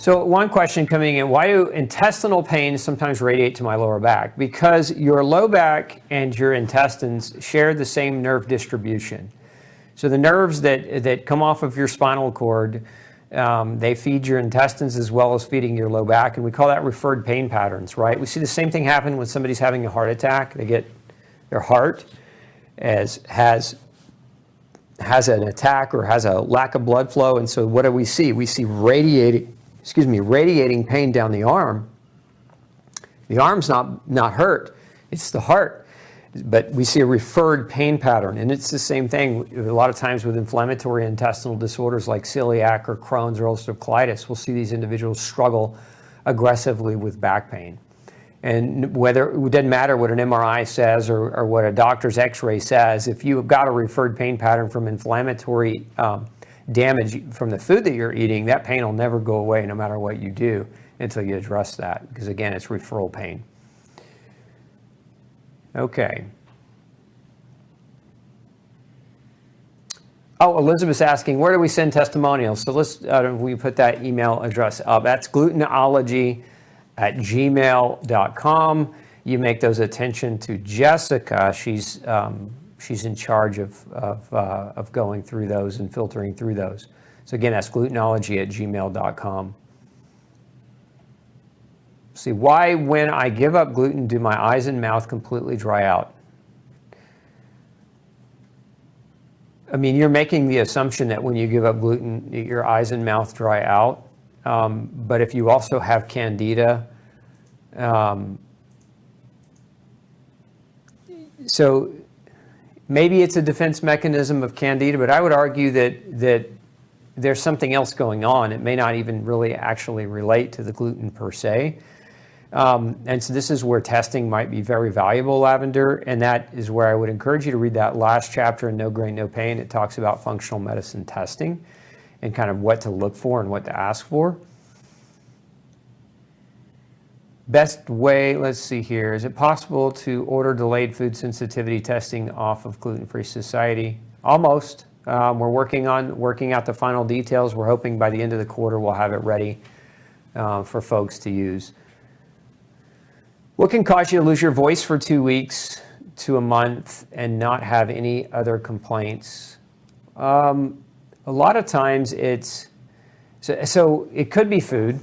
So one question coming in, why do intestinal pains sometimes radiate to my lower back? Because your low back and your intestines share the same nerve distribution. So the nerves that come off of your spinal cord, they feed your intestines as well as feeding your low back, and we call that referred pain patterns, right? We see the same thing happen when somebody's having a heart attack. They get their heart has an attack or has a lack of blood flow, and so what do we see? We see radiating pain down the arm. The arm's not hurt, it's the heart. But we see a referred pain pattern, and it's the same thing a lot of times with inflammatory intestinal disorders like celiac or Crohn's or ulcerative colitis. We'll see these individuals struggle aggressively with back pain. And whether it doesn't matter what an MRI says or what a doctor's x-ray says, if you've got a referred pain pattern from inflammatory damage from the food that you're eating, that pain will never go away no matter what you do until you address that, because again, it's referral pain. Okay. Oh, Elizabeth's asking, where do we send testimonials? So let's, we put that email address up. That's glutenology@gmail.com. You make those attention to Jessica. She's in charge of going through those and filtering through those. So again, that's glutenology@gmail.com. See, why when I give up gluten do my eyes and mouth completely dry out? I mean, you're making the assumption that when you give up gluten, your eyes and mouth dry out. But if you also have candida, so maybe it's a defense mechanism of candida, but I would argue that there's something else going on. It may not even really actually relate to the gluten per se. And so this is where testing might be very valuable, Lavender, and that is where I would encourage you to read that last chapter in No Grain, No Pain. It talks about functional medicine testing and kind of what to look for and what to ask for. Best way, let's see here, is it possible to order delayed food sensitivity testing off of Gluten-Free Society? Almost. We're working out the final details. We're hoping by the end of the quarter we'll have it ready for folks to use. What can cause you to lose your voice for 2 weeks to a month and not have any other complaints? A lot of times it's, so it could be food.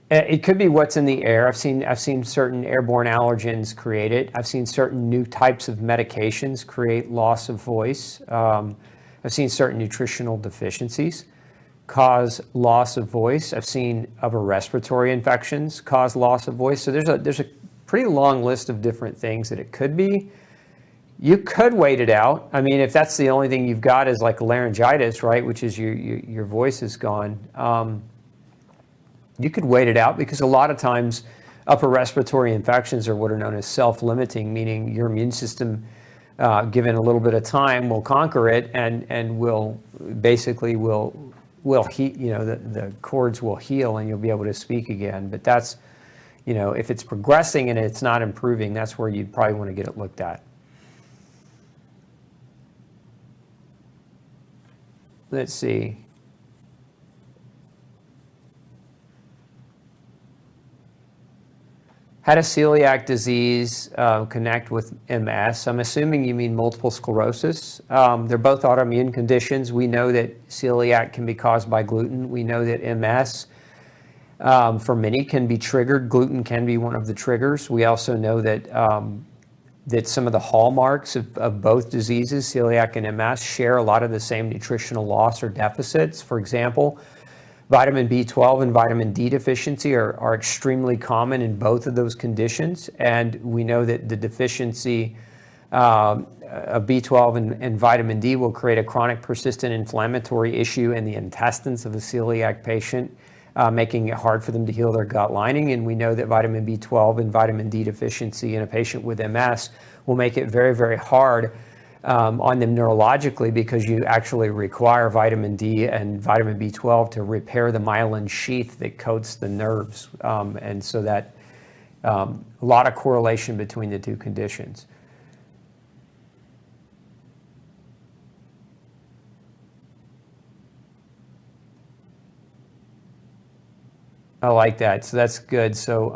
It could be what's in the air. I've seen certain airborne allergens create it. I've seen certain new types of medications create loss of voice. I've seen certain nutritional deficiencies cause loss of voice. I've seen upper respiratory infections cause loss of voice. So there's a pretty long list of different things that it could be. You could wait it out. I mean, if that's the only thing you've got is like laryngitis, right, which is your voice is gone, you could wait it out, because a lot of times upper respiratory infections are what are known as self-limiting, meaning your immune system, given a little bit of time, will conquer it and will basically heal, the cords will heal and you'll be able to speak again. But that's, if it's progressing and it's not improving, that's where you'd probably want to get it looked at. Let's see. How does celiac disease connect with MS? I'm assuming you mean multiple sclerosis. They're both autoimmune conditions. We know that celiac can be caused by gluten. We know that MS, for many, can be triggered. Gluten can be one of the triggers. We also know that that some of the hallmarks of both diseases, celiac and MS, share a lot of the same nutritional loss or deficits. For example, vitamin B12 and vitamin D deficiency are extremely common in both of those conditions, and we know that the deficiency of B12 and vitamin D will create a chronic persistent inflammatory issue in the intestines of a celiac patient, making it hard for them to heal their gut lining. And we know that vitamin B12 and vitamin D deficiency in a patient with MS will make it very, very hard on them neurologically, because you actually require vitamin D and vitamin B12 to repair the myelin sheath that coats the nerves. And so that a lot of correlation between the two conditions. I like that. So that's good. So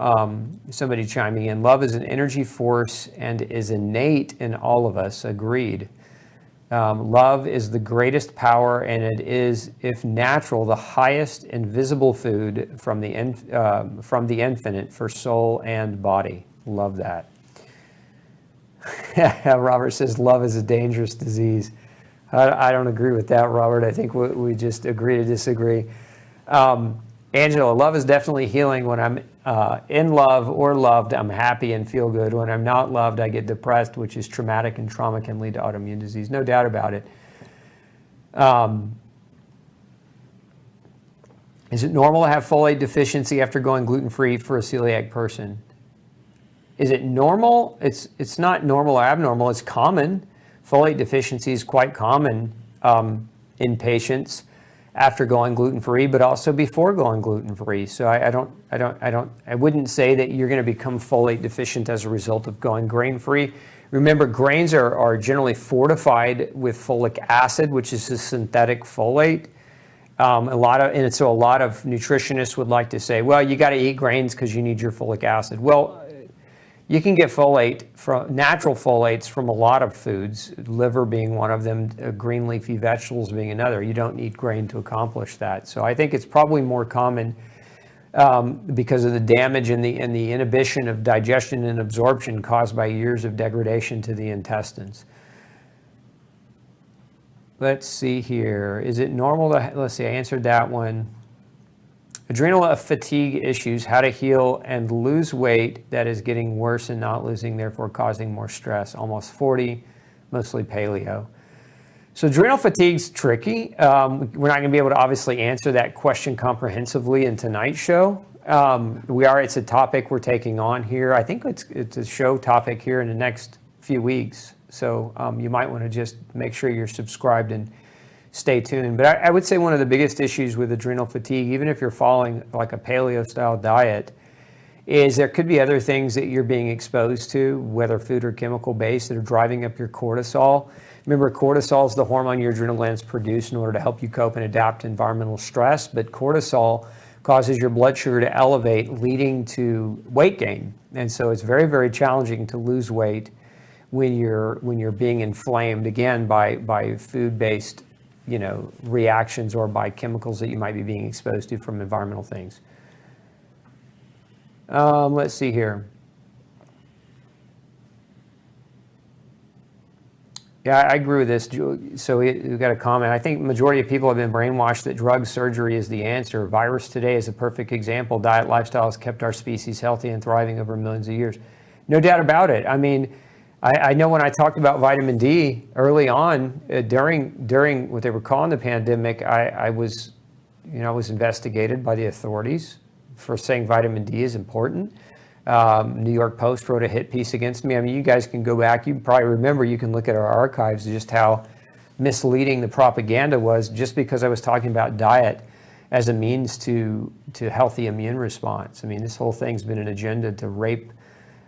somebody chiming in, love is an energy force and is innate in all of us. Agreed. Love is the greatest power, and it is, if natural, the highest invisible food from the infinite for soul and body. Love that. Robert says love is a dangerous disease. I don't agree with that, Robert. I think we just agree to disagree. Angela, love is definitely healing. When I'm in love or loved, I'm happy and feel good. When I'm not loved, I get depressed, which is traumatic, and trauma can lead to autoimmune disease. No doubt about it. Is it normal to have folate deficiency after going gluten-free for a celiac person? Is it normal? It's not normal or abnormal. It's common. Folate deficiency is quite common in patients after going gluten-free, but also before going gluten-free. So I wouldn't say that you're going to become folate deficient as a result of going grain-free. Remember, grains are generally fortified with folic acid, which is a synthetic folate. So a lot of nutritionists would like to say, well, you got to eat grains because you need your folic acid. Well, you can get folate from natural folates from a lot of foods, liver being one of them, green leafy vegetables being another. You don't need grain to accomplish that. So I think it's probably more common because of the damage and the inhibition of digestion and absorption caused by years of degradation to the intestines. Let's see here. Is it normal to, let's see, I answered that one. Adrenal fatigue issues, how to heal and lose weight that is getting worse and not losing, therefore causing more stress. Almost 40, mostly paleo. So adrenal fatigue's tricky. We're not going to be able to obviously answer that question comprehensively in tonight's show. It's a topic we're taking on here. I think it's a show topic here in the next few weeks. So you might want to just make sure you're subscribed and stay tuned. But I would say one of the biggest issues with adrenal fatigue, even if you're following like a paleo style diet, is there could be other things that you're being exposed to, whether food or chemical based, that are driving up your cortisol. Remember, cortisol is the hormone your adrenal glands produce in order to help you cope and adapt to environmental stress, but cortisol causes your blood sugar to elevate, leading to weight gain. And so it's very, very challenging to lose weight when you're being inflamed, again, by food-based reactions or by chemicals that you might be being exposed to from environmental things. Let's see here. Yeah, I agree with this. So we've got a comment. I think the majority of people have been brainwashed that drug surgery is the answer. Virus today is a perfect example. Diet, lifestyle has kept our species healthy and thriving over millions of years. No doubt about it. I mean, I know when I talked about vitamin D early on, during what they were calling the pandemic, I was investigated by the authorities for saying vitamin D is important. New York Post wrote a hit piece against me. I mean, you guys can go back. You probably remember, you can look at our archives, just how misleading the propaganda was, just because I was talking about diet as a means to healthy immune response. I mean, this whole thing's been an agenda to rape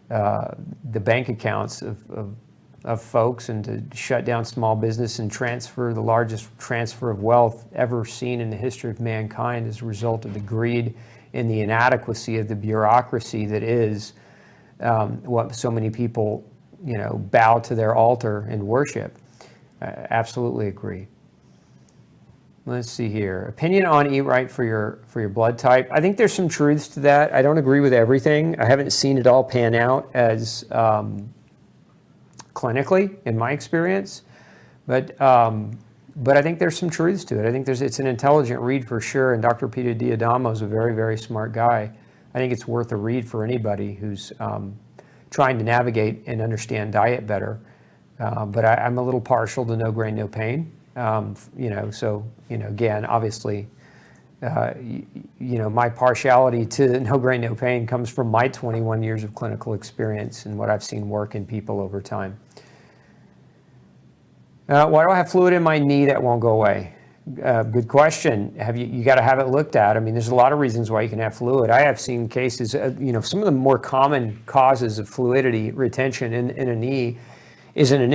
the bank accounts of folks and to shut down small business and transfer the largest transfer of wealth ever seen in the history of mankind as a result of the greed and the inadequacy of the bureaucracy that is what so many people, bow to their altar and worship. Absolutely agree. Let's see here. Opinion on eat right for your blood type. I think there's some truths to that. I don't agree with everything. I haven't seen it all pan out as clinically in my experience, but I think there's some truths to it. I think it's an intelligent read for sure. And Dr. Peter Diadamo is a very, very smart guy. I think it's worth a read for anybody who's trying to navigate and understand diet better. But I'm a little partial to no grain, no pain. Again, obviously, my partiality to no grain, no pain comes from my 21 years of clinical experience and what I've seen work in people over time. Why do I have fluid in my knee that won't go away? Good question. You got to have it looked at. I mean, there's a lot of reasons why you can have fluid. I have seen cases, some of the more common causes of fluidity retention in a knee is an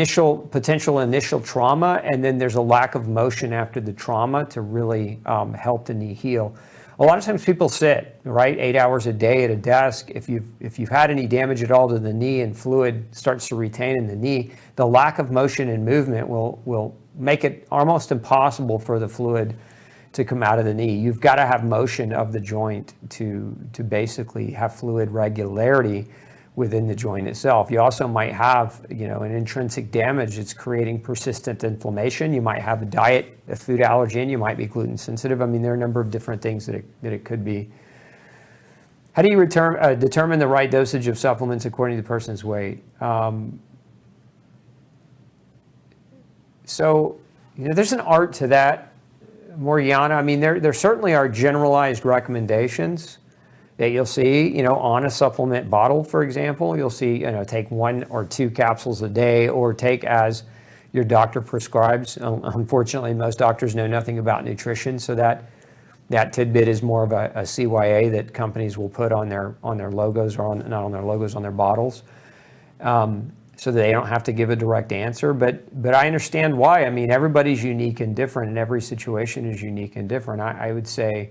potential initial trauma, and then there's a lack of motion after the trauma to really help the knee heal. A lot of times people sit, right, 8 hours a day at a desk. If you've had any damage at all to the knee and fluid starts to retain in the knee, the lack of motion and movement will make it almost impossible for the fluid to come out of the knee. You've got to have motion of the joint to basically have fluid regularity within the joint itself. You also might have, an intrinsic damage that's creating persistent inflammation. You might have a food allergen. You might be gluten sensitive. I mean, there are a number of different things that it could be. How do you determine the right dosage of supplements according to the person's weight? So, there's an art to that, Moriana. I mean, there certainly are generalized recommendations that you'll see, on a supplement bottle, for example. You'll see, take 1 or 2 capsules a day, or take as your doctor prescribes. Unfortunately, most doctors know nothing about nutrition, so that tidbit is more of a CYA that companies will put on their logos, or not on their logos, on their bottles, so that they don't have to give a direct answer. But I understand why. I mean, everybody's unique and different, and every situation is unique and different. I would say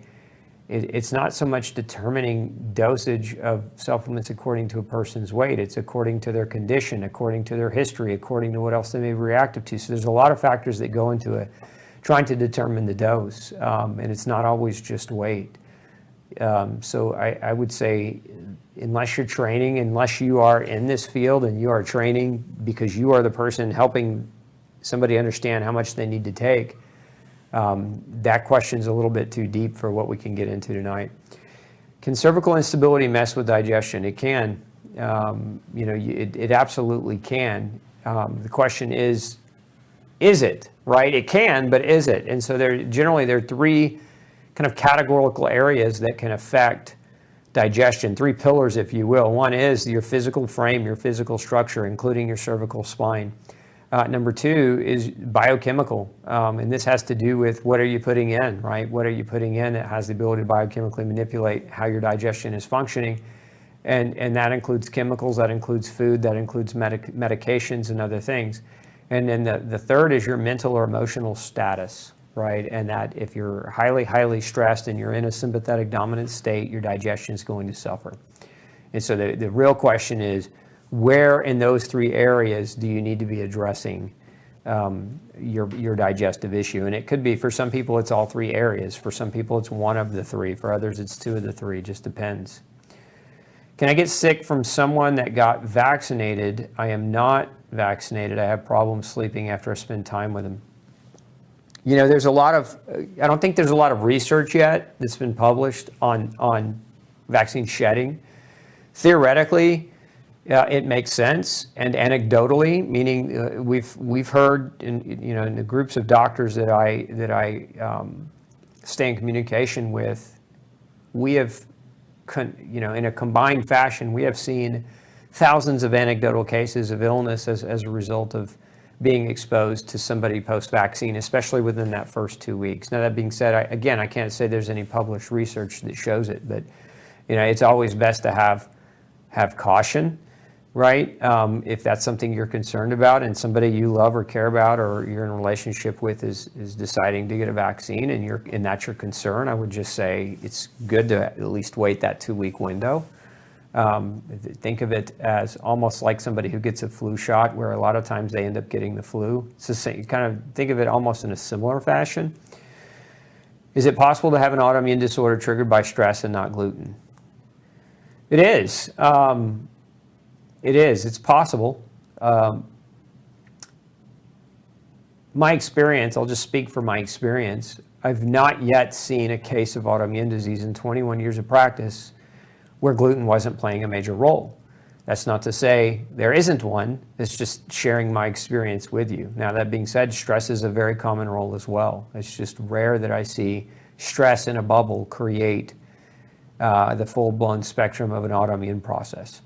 it's not so much determining dosage of supplements according to a person's weight. It's according to their condition, according to their history, according to what else they may be reactive to. So there's a lot of factors that go into it, trying to determine the dose, and it's not always just weight. So I would say, unless you're training, unless you are in this field and you are training because you are the person helping somebody understand how much they need to take, that question's a little bit too deep for what we can get into tonight. Can cervical instability mess with digestion? It can. It absolutely can. The question is it, right? It can, but is it? And so there are 3 kind of categorical areas that can affect digestion, 3 pillars, if you will. One is your physical frame, your physical structure, including your cervical spine. Number 2 is biochemical, and this has to do with what are you putting in, right? What are you putting in that has the ability to biochemically manipulate how your digestion is functioning, and that includes chemicals, that includes food, that includes medications and other things. And then the third is your mental or emotional status, right? And that if you're highly, highly stressed and you're in a sympathetic dominant state, your digestion is going to suffer. And so the real question is, where in those 3 areas do you need to be addressing your digestive issue? And it could be, for some people, it's all 3 areas. For some people, it's 1 of the 3. For others, it's 2 of the 3. Just depends. Can I get sick from someone that got vaccinated? I am not vaccinated. I have problems sleeping after I spend time with them. There's a lot of, I don't think there's a lot of research yet that's been published on vaccine shedding. Theoretically, it makes sense, and anecdotally, meaning we've heard in the groups of doctors that I stay in communication with, we have in a combined fashion, we have seen thousands of anecdotal cases of illness as a result of being exposed to somebody post-vaccine, especially within that first 2 weeks. Now, that being said, I can't say there's any published research that shows it, but it's always best to have caution, right? If that's something you're concerned about and somebody you love or care about or you're in a relationship with is deciding to get a vaccine and that's your concern, I would just say it's good to at least wait that 2-week window. Think of it as almost like somebody who gets a flu shot, where a lot of times they end up getting the flu. It's the same, kind of think of it almost in a similar fashion. Is it possible to have an autoimmune disorder triggered by stress and not gluten? It is. It is. It's possible. My experience, I'll just speak for my experience. I've not yet seen a case of autoimmune disease in 21 years of practice where gluten wasn't playing a major role. That's not to say there isn't one. It's just sharing my experience with you. Now, that being said, stress is a very common role as well. It's just rare that I see stress in a bubble create the full-blown spectrum of an autoimmune process.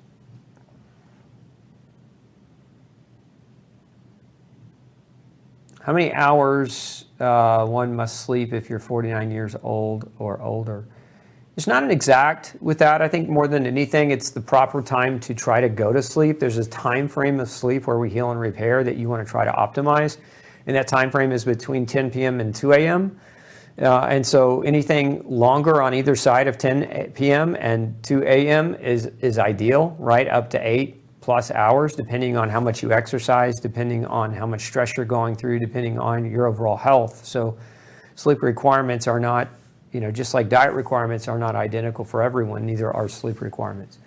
How many hours one must sleep if you're 49 years old or older? It's not an exact with that. I think more than anything, it's the proper time to try to go to sleep. There's a time frame of sleep where we heal and repair that you want to try to optimize. And that time frame is between 10 p.m. and 2 a.m. And so anything longer on either side of 10 p.m. and 2 a.m. is ideal, right? Up to 8+ hours, depending on how much you exercise, depending on how much stress you're going through, depending on your overall health. So sleep requirements are not, just like diet requirements are not identical for everyone, neither are sleep requirements.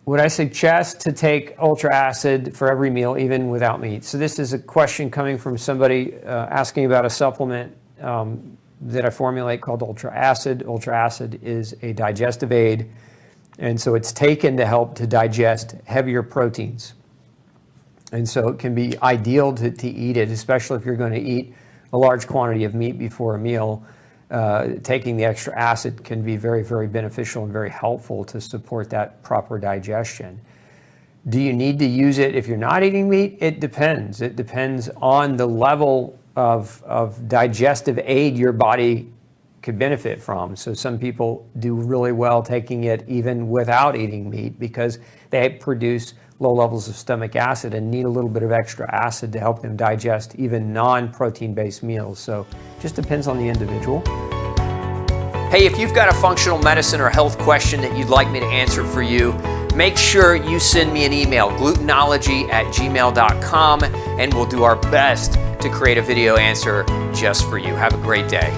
Would I suggest to take ultra acid for every meal, even without meat? So this is a question coming from somebody asking about a supplement that I formulate called ultra acid. Ultra acid is a digestive aid, and so it's taken to help to digest heavier proteins. And so it can be ideal to eat it, especially if you're going to eat a large quantity of meat before a meal. Taking the extra acid can be very, very beneficial and very helpful to support that proper digestion. Do you need to use it if you're not eating meat? It depends. It depends on the level of digestive aid your body could benefit from. So some people do really well taking it even without eating meat because they produce low levels of stomach acid and need a little bit of extra acid to help them digest even non-protein based meals. So it just depends on the individual. Hey, if you've got a functional medicine or health question that you'd like me to answer for you, make sure you send me an email, glutenology@gmail.com, and we'll do our best to create a video answer just for you. Have a great day.